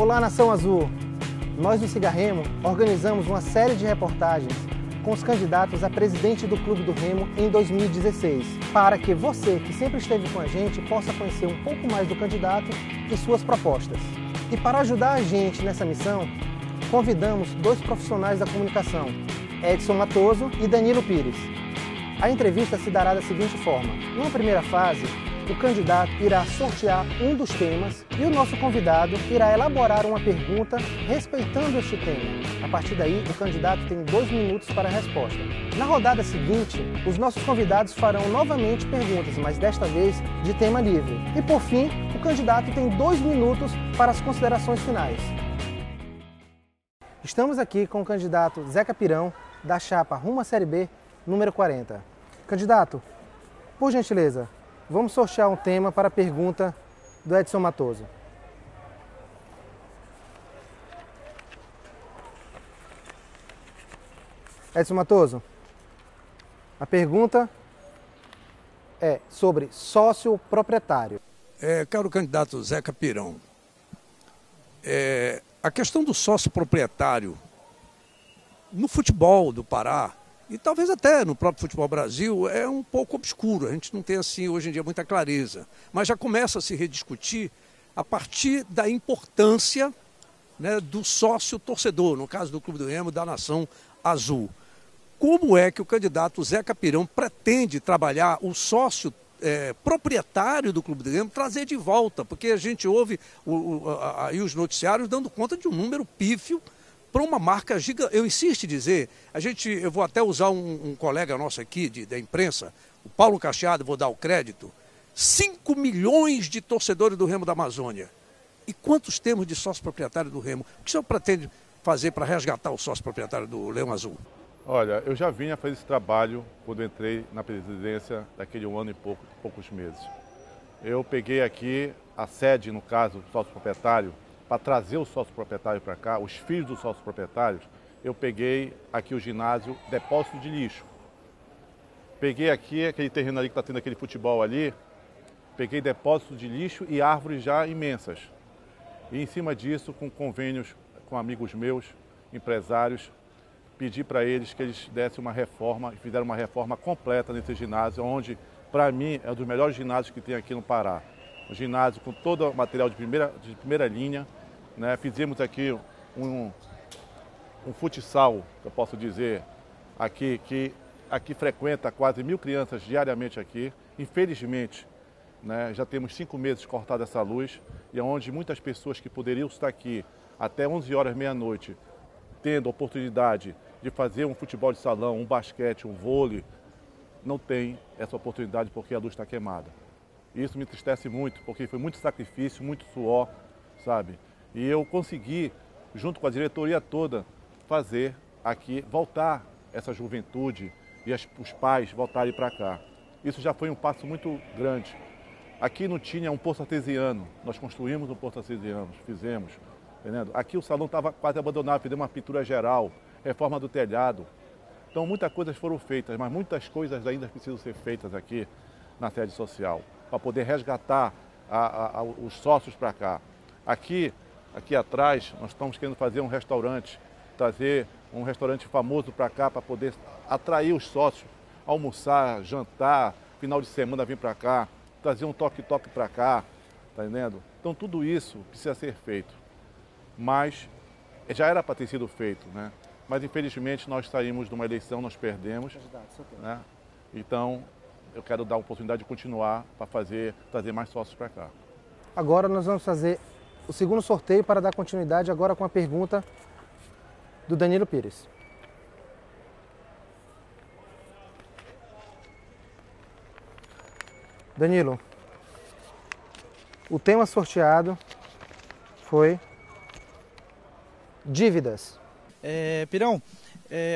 Olá, Nação Azul! Nós do Siga Remo organizamos uma série de reportagens com os candidatos a presidente do Clube do Remo em 2016, para que você, que sempre esteve com a gente, possa conhecer um pouco mais do candidato e suas propostas. E para ajudar a gente nessa missão, convidamos dois profissionais da comunicação, Edson Matoso e Danilo Pires. A entrevista se dará da seguinte forma: numa primeira fase, o candidato irá sortear um dos temas e o nosso convidado irá elaborar uma pergunta respeitando este tema. A partir daí, o candidato tem 2 minutos para a resposta. Na rodada seguinte, os nossos convidados farão novamente perguntas, mas desta vez de tema livre. E por fim, o candidato tem 2 minutos para as considerações finais. Estamos aqui com o candidato Zeca Pirão, da chapa Rumo à Série B, número 40. Candidato, por gentileza, vamos sortear um tema para a pergunta do Edson Matoso. Edson Matoso, a pergunta é sobre sócio proprietário. Caro candidato Zeca Pirão, a questão do sócio proprietário no futebol do Pará, e talvez até no próprio futebol Brasil, é um pouco obscuro. A gente não tem assim hoje em dia muita clareza. Mas já começa a se rediscutir a partir da importância, né, do sócio torcedor, no caso do Clube do Remo, da Nação Azul. Como é que o candidato Zeca Pirão pretende trabalhar o sócio proprietário do Clube do Remo, trazer de volta? Porque a gente ouve aí os noticiários dando conta de um número pífio para uma marca gigante. Eu insisto em dizer, eu vou até usar um colega nosso aqui da imprensa, o Paulo Cacheado, vou dar o crédito, 5 milhões de torcedores do Remo da Amazônia. E quantos temos de sócio proprietário do Remo? O que o senhor pretende fazer para resgatar o sócio proprietário do Leão Azul? Olha, eu já vinha fazer esse trabalho quando entrei na presidência daquele 1 ano e poucos meses. Eu peguei aqui a sede, no caso, do sócio proprietário, para trazer o sócio proprietário para cá, os filhos dos sócios proprietários. Eu peguei aqui o ginásio Depósito de Lixo. Peguei aqui aquele terreno ali que está tendo aquele futebol ali, peguei depósito de lixo e árvores já imensas. E em cima disso, com convênios com amigos meus, empresários, pedi para eles que eles dessem uma reforma, fizeram uma reforma completa nesse ginásio, onde, para mim, é um dos melhores ginásios que tem aqui no Pará. Um ginásio com todo o material de primeira linha, né? Fizemos aqui um futsal, que eu posso dizer, aqui, que aqui frequenta quase 1.000 crianças diariamente aqui. Infelizmente, né, já temos 5 meses cortada essa luz, e onde muitas pessoas que poderiam estar aqui até 11 horas, meia-noite, tendo a oportunidade de fazer um futebol de salão, um basquete, um vôlei, não tem essa oportunidade porque a luz está queimada. Isso me entristece muito, porque foi muito sacrifício, muito suor, sabe? E eu consegui, junto com a diretoria toda, fazer aqui, voltar essa juventude e os pais voltarem para cá. Isso já foi um passo muito grande. Aqui não tinha um poço artesiano, nós construímos um poço artesiano, fizemos, entendendo? Aqui o salão estava quase abandonado, fizemos uma pintura geral, reforma do telhado. Então muitas coisas foram feitas, mas muitas coisas ainda precisam ser feitas aqui na sede social, para poder resgatar os sócios para cá. Aqui atrás, nós estamos querendo fazer um restaurante, trazer um restaurante famoso para cá, para poder atrair os sócios, almoçar, jantar, final de semana vir para cá, trazer um toque-toque para cá, tá entendendo? Então tudo isso precisa ser feito, mas já era para ter sido feito, né? Mas infelizmente nós saímos de uma eleição, nós perdemos, né? Então eu quero dar a oportunidade de continuar para trazer mais sócios para cá. Agora nós vamos fazer o segundo sorteio para dar continuidade agora com a pergunta do Danilo Pires. Danilo, o tema sorteado foi dívidas. Pirão,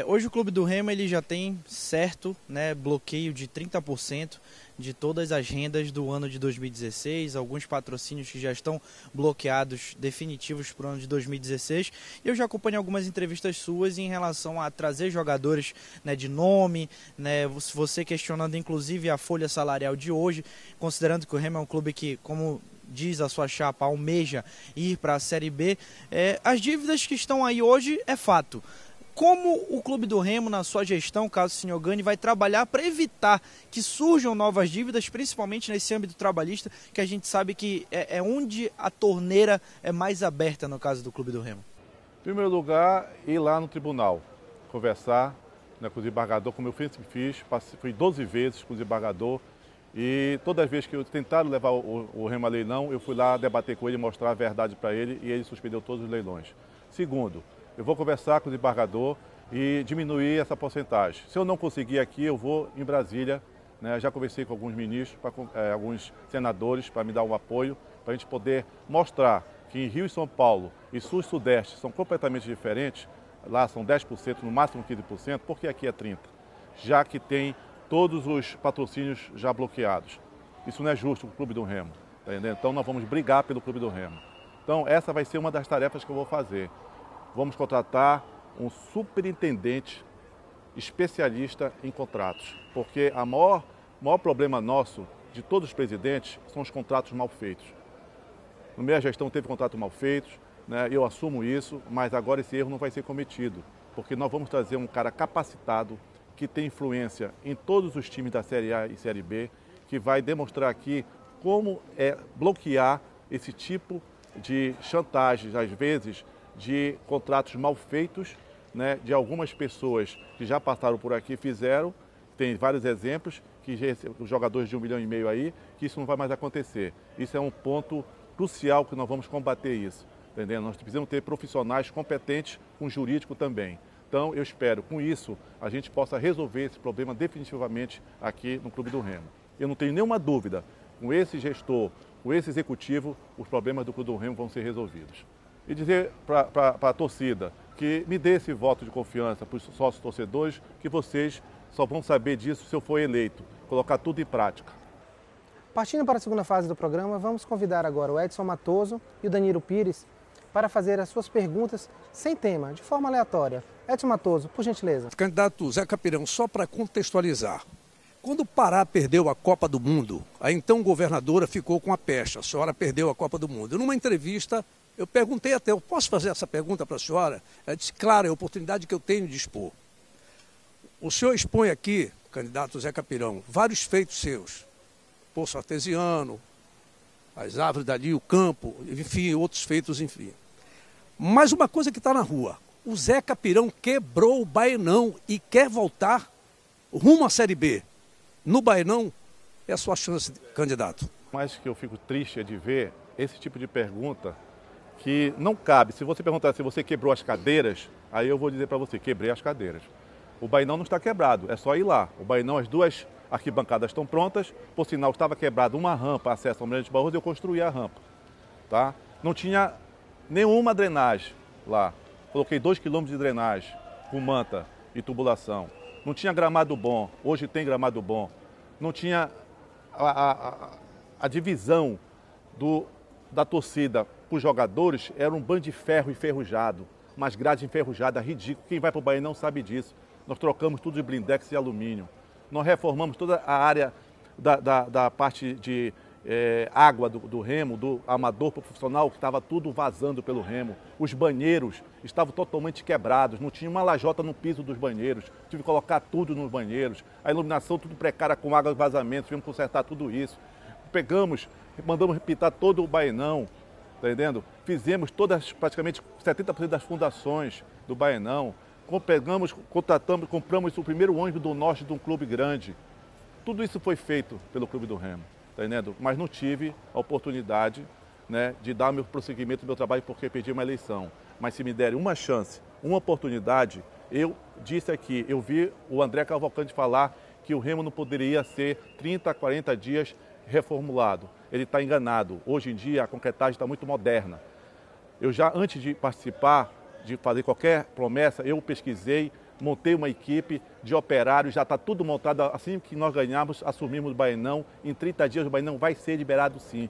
hoje o Clube do Remo ele já tem certo, né, bloqueio de 30% de todas as rendas do ano de 2016, alguns patrocínios que já estão bloqueados definitivos para o ano de 2016. Eu já acompanhei algumas entrevistas suas em relação a trazer jogadores, né, de nome, né, você questionando inclusive a folha salarial de hoje, considerando que o Remo é um clube que, como diz a sua chapa, almeja ir para a Série B, as dívidas que estão aí hoje é fato. Como o Clube do Remo, na sua gestão, caso o senhor ganhe, vai trabalhar para evitar que surjam novas dívidas, principalmente nesse âmbito trabalhista, que a gente sabe que é onde a torneira é mais aberta no caso do Clube do Remo? Em primeiro lugar, ir lá no tribunal, conversar, né, com o desembargador, como eu sempre fiz, fui 12 vezes com o desembargador, e todas as vezes que eu tentaram levar o Remo a leilão, eu fui lá debater com ele, mostrar a verdade para ele, e ele suspendeu todos os leilões. Segundo, eu vou conversar com o desembargador e diminuir essa porcentagem. Se eu não conseguir aqui, eu vou em Brasília, né? Já conversei com alguns ministros, alguns senadores, para me dar um apoio, para a gente poder mostrar que em Rio e São Paulo e Sul e Sudeste são completamente diferentes. Lá são 10%, no máximo 15%, porque aqui é 30%, já que tem todos os patrocínios já bloqueados. Isso não é justo para o Clube do Remo, tá entendendo? Então nós vamos brigar pelo Clube do Remo. Então essa vai ser uma das tarefas que eu vou fazer. Vamos contratar um superintendente especialista em contratos, porque o maior problema nosso, de todos os presidentes, são os contratos mal feitos. Na minha gestão teve contratos mal feitos, né? Eu assumo isso, mas agora esse erro não vai ser cometido, porque nós vamos trazer um cara capacitado, que tem influência em todos os times da Série A e Série B, que vai demonstrar aqui como é bloquear esse tipo de chantagem, às vezes, de contratos mal feitos, né, de algumas pessoas que já passaram por aqui, fizeram, tem vários exemplos, que os jogadores de 1,5 milhão aí, que isso não vai mais acontecer. Isso é um ponto crucial que nós vamos combater isso, entendeu? Nós precisamos ter profissionais competentes com jurídico também. Então, eu espero, com isso, a gente possa resolver esse problema definitivamente aqui no Clube do Remo. Eu não tenho nenhuma dúvida, com esse gestor, com esse executivo, os problemas do Clube do Remo vão ser resolvidos. E dizer para a torcida que me dê esse voto de confiança para os sócios torcedores, que vocês só vão saber disso se eu for eleito, colocar tudo em prática. Partindo para a segunda fase do programa, vamos convidar agora o Edson Matoso e o Danilo Pires para fazer as suas perguntas sem tema, de forma aleatória. Edson Matoso, por gentileza. Candidato Zé Capirão, só para contextualizar. Quando o Pará perdeu a Copa do Mundo, a então governadora ficou com a pecha. A senhora perdeu a Copa do Mundo. Numa entrevista, eu perguntei até, eu posso fazer essa pergunta para a senhora? Ela disse, claro, é a oportunidade que eu tenho de expor. O senhor expõe aqui, candidato Zé Capirão, vários feitos seus. Poço Artesiano, as árvores dali, o campo, enfim, outros feitos, enfim. Mas uma coisa que está na rua, o Zé Capirão quebrou o Baenão e quer voltar rumo à Série B. No Baenão, é a sua chance, candidato. Mas que eu fico triste é de ver esse tipo de pergunta que não cabe. Se você perguntar se você quebrou as cadeiras, aí eu vou dizer para você, quebrei as cadeiras. O Baenão não está quebrado, é só ir lá. O Baenão, as duas arquibancadas estão prontas, por sinal estava quebrada uma rampa, acesso ao Almirante Barroso, eu construí a rampa. Tá? Não tinha nenhuma drenagem lá. Coloquei 2 km de drenagem, com manta e tubulação. Não tinha gramado bom, hoje tem gramado bom. Não tinha a divisão da torcida para os jogadores, era um bando de ferro enferrujado, umas grades enferrujadas, ridículo. Quem vai para o Baenão sabe disso. Nós trocamos tudo de blindex e alumínio. Nós reformamos toda a área da parte de água do Remo, do amador para o profissional, que estava tudo vazando pelo Remo. Os banheiros estavam totalmente quebrados, não tinha uma lajota no piso dos banheiros. Tive que colocar tudo nos banheiros. A iluminação tudo precária com água e vazamento, tivemos que consertar tudo isso. Mandamos pintar todo o Baenão, tá entendendo? Fizemos praticamente 70% das fundações do Baenão. Compramos o primeiro ônibus do norte de um clube grande. Tudo isso foi feito pelo Clube do Remo, tá entendendo? Mas não tive a oportunidade, né, de dar meu prosseguimento do meu trabalho porque perdi uma eleição. Mas se me derem uma chance, uma oportunidade, eu disse aqui, eu vi o André Cavalcante falar que o Remo não poderia ser 30, 40 dias reformulado. Ele está enganado. Hoje em dia a concretagem está muito moderna. Eu já, antes de participar, de fazer qualquer promessa, eu pesquisei, montei uma equipe de operários, já está tudo montado. Assim que nós ganharmos, assumimos o Baenão, em 30 dias o Baenão vai ser liberado sim.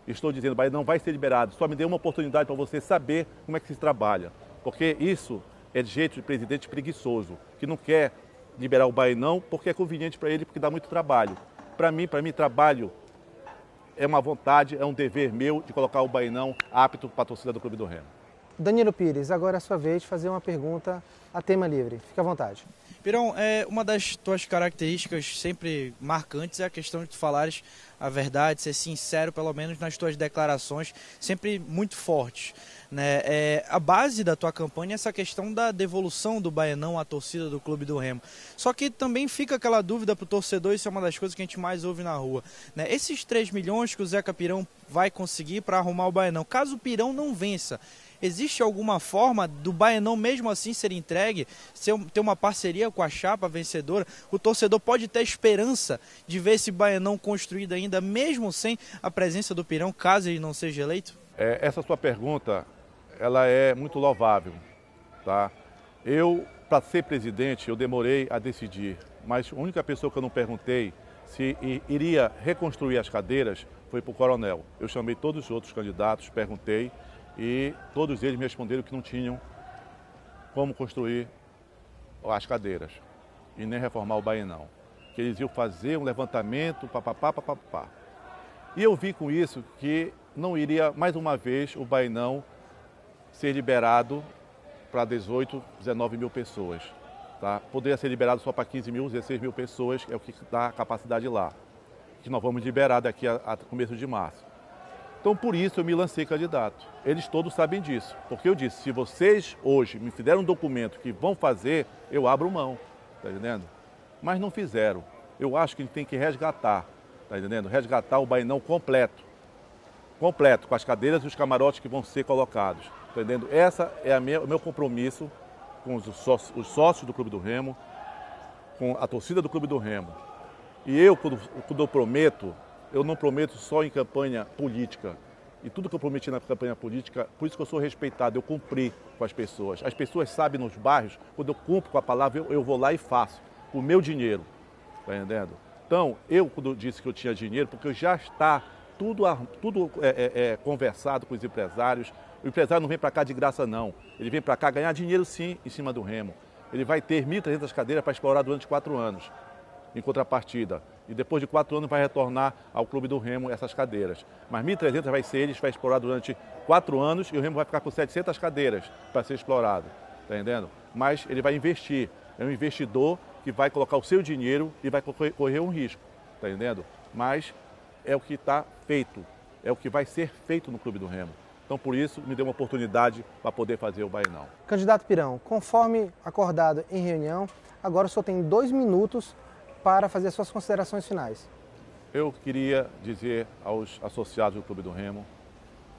Estou dizendo, o Baenão vai ser liberado. Só me dê uma oportunidade para você saber como é que se trabalha. Porque isso é de jeito de presidente preguiçoso, que não quer liberar o Baenão porque é conveniente para ele, porque dá muito trabalho. Para mim, trabalho é uma vontade, é um dever meu de colocar o Bainão apto para a torcida do Clube do Remo. Danilo Pires, agora é a sua vez de fazer uma pergunta a tema livre. Fique à vontade. Pirão, uma das tuas características sempre marcantes é a questão de tu falares a verdade, ser sincero, pelo menos nas tuas declarações, sempre muito fortes, né? A base da tua campanha é essa questão da devolução do Baianão à torcida do Clube do Remo. Só que também fica aquela dúvida para o torcedor, isso é uma das coisas que a gente mais ouve na rua, né? Esses 3 milhões que o Zeca Pirão vai conseguir para arrumar o Baianão, caso o Pirão não vença, existe alguma forma do Baianão mesmo assim ser entregue, ter uma parceria com a chapa vencedora? O torcedor pode ter esperança de ver esse Baianão construído ainda, mesmo sem a presença do Pirão, caso ele não seja eleito? Essa sua pergunta, ela é muito louvável, tá? Eu, para ser presidente, eu demorei a decidir, mas a única pessoa que eu não perguntei se iria reconstruir as cadeiras foi para o Coronel. Eu chamei todos os outros candidatos, perguntei, e todos eles me responderam que não tinham como construir as cadeiras e nem reformar o Bainão. Que eles iam fazer um levantamento, papapá. E eu vi com isso que não iria, mais uma vez, o Bainão ser liberado para 18, 19 mil pessoas. Tá? Poderia ser liberado só para 15 mil, 16 mil pessoas, é o que dá a capacidade lá. Que nós vamos liberar daqui a começo de março. Então, por isso, eu me lancei candidato. Eles todos sabem disso, porque eu disse, se vocês hoje me fizeram um documento que vão fazer, eu abro mão, tá entendendo? Mas não fizeram. Eu acho que a gente tem que resgatar, tá entendendo? Resgatar o Bainão completo, com as cadeiras e os camarotes que vão ser colocados, tá entendendo? Essa é o meu compromisso com os sócios do Clube do Remo, com a torcida do Clube do Remo. E eu, quando eu prometo, eu não prometo só em campanha política. E tudo que eu prometi na campanha política, por isso que eu sou respeitado, eu cumpri com as pessoas. As pessoas sabem nos bairros, quando eu cumpro com a palavra, eu vou lá e faço, com o meu dinheiro. Tá entendendo? Então, quando eu disse que eu tinha dinheiro, porque já está tudo conversado com os empresários. O empresário não vem para cá de graça, não. Ele vem para cá ganhar dinheiro, sim, em cima do Remo. Ele vai ter 1.300 cadeiras para explorar durante 4 anos, em contrapartida. E depois de 4 anos vai retornar ao Clube do Remo essas cadeiras. Mas 1.300 vai ser eles, vai explorar durante 4 anos e o Remo vai ficar com 700 cadeiras para ser explorado, tá entendendo? Mas ele vai investir, é um investidor que vai colocar o seu dinheiro e vai correr um risco, tá entendendo? Mas é o que está feito, é o que vai ser feito no Clube do Remo. Então, por isso, me deu uma oportunidade para poder fazer o Bainão. Candidato Pirão, conforme acordado em reunião, agora o senhor tem 2 minutos para fazer suas considerações finais. Eu queria dizer aos associados do Clube do Remo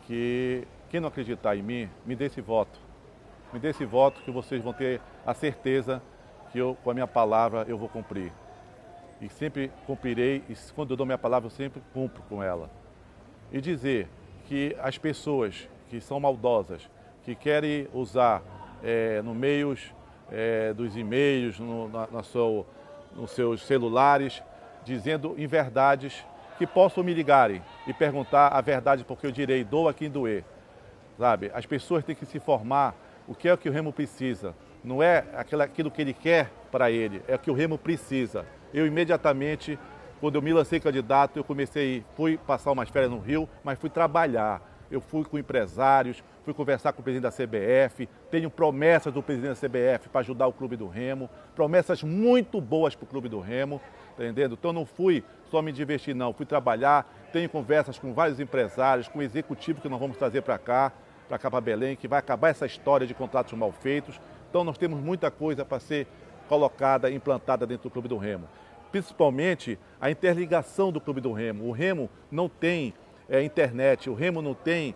que quem não acreditar em mim, me dê esse voto. Me dê esse voto que vocês vão ter a certeza que com a minha palavra, eu vou cumprir. E sempre cumprirei, e quando eu dou minha palavra, eu sempre cumpro com ela. E dizer que as pessoas que são maldosas, que querem usar no meio dos e-mails, nos seus celulares, dizendo inverdades, que possam me ligarem e perguntar a verdade, porque eu direi, doa quem doer. Sabe? As pessoas têm que se informar o que é que o Remo precisa. Não é aquilo que ele quer para ele, é o que o Remo precisa. Eu imediatamente, quando eu me lancei candidato, fui passar umas férias no Rio, mas fui trabalhar. Eu fui com empresários, fui conversar com o presidente da CBF, tenho promessas do presidente da CBF para ajudar o Clube do Remo, promessas muito boas para o Clube do Remo, tá entendendo? Então não fui só me divertir não, fui trabalhar, tenho conversas com vários empresários, com executivos que nós vamos trazer para cá para Belém, que vai acabar essa história de contratos mal feitos. Então nós temos muita coisa para ser colocada, implantada dentro do Clube do Remo. Principalmente a interligação do Clube do Remo. O Remo não tem internet, o Remo não tem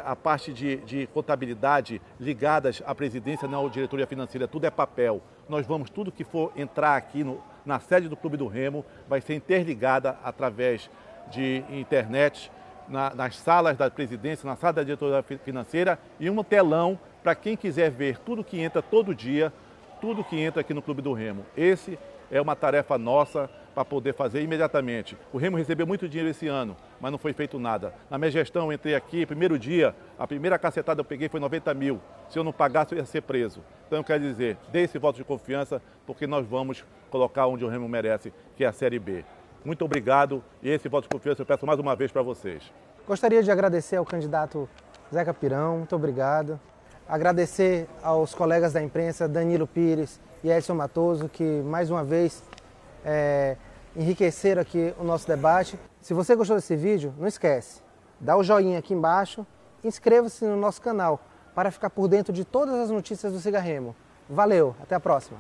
a parte de contabilidade ligadas à presidência, não à diretoria financeira, tudo é papel. Nós vamos, tudo que for entrar aqui na sede do Clube do Remo, vai ser interligada através de internet, nas salas da presidência, na sala da diretoria financeira e um telão para quem quiser ver tudo que entra todo dia, tudo que entra aqui no Clube do Remo. Esse é uma tarefa nossa para poder fazer imediatamente. O Remo recebeu muito dinheiro esse ano, mas não foi feito nada. Na minha gestão, eu entrei aqui, primeiro dia, a primeira cacetada eu peguei foi 90 mil. Se eu não pagasse, eu ia ser preso. Então eu quero dizer, dê esse voto de confiança, porque nós vamos colocar onde o Remo merece, que é a Série B. Muito obrigado e esse voto de confiança eu peço mais uma vez para vocês. Gostaria de agradecer ao candidato Zeca Pirão, muito obrigado. Agradecer aos colegas da imprensa, Danilo Pires e Edson Matoso, que mais uma vez enriqueceram aqui o nosso debate. Se você gostou desse vídeo, não esquece, dá o joinha aqui embaixo, inscreva-se no nosso canal para ficar por dentro de todas as notícias do Siga Remo. Valeu, até a próxima!